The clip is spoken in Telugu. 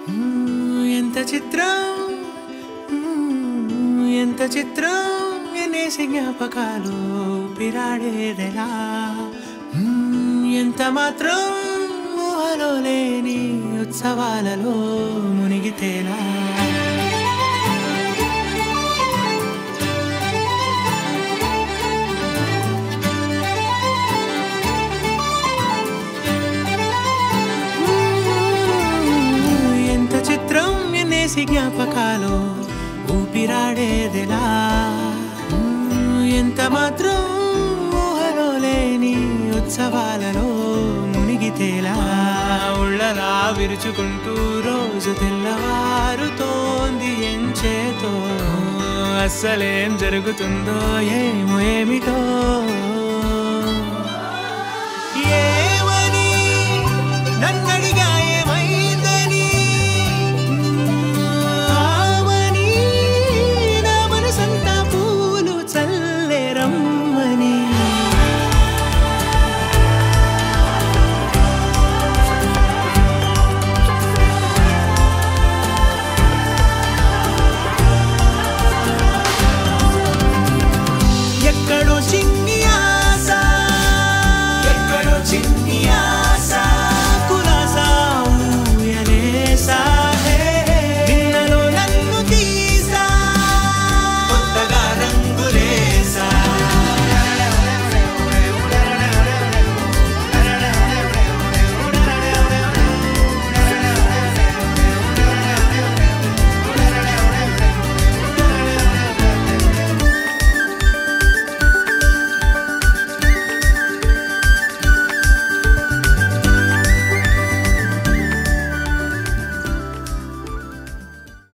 ఎంత చిత్రం ఎంత చిత్రం ఎనేసి జ్ఞాపకాలు పిరాడేదెలా ఎంత మాత్రం ఊహలో లేని ఉత్సవాలలో మునిగితేలా ఎంత చిత్రం ఎనేసి జ్ఞాపకాలు ఊపిరాడేదెలా ఎంత మాత్రం ఊహలో లేని ఉత్సవాలలో మునిగితేలా ఉళ్ళలా విరుచుకుంటూ రోజు తెల్లవారుతోంది ఎంచేతో అస్సలేం జరుగుతుందో ఏమో ఏమిటో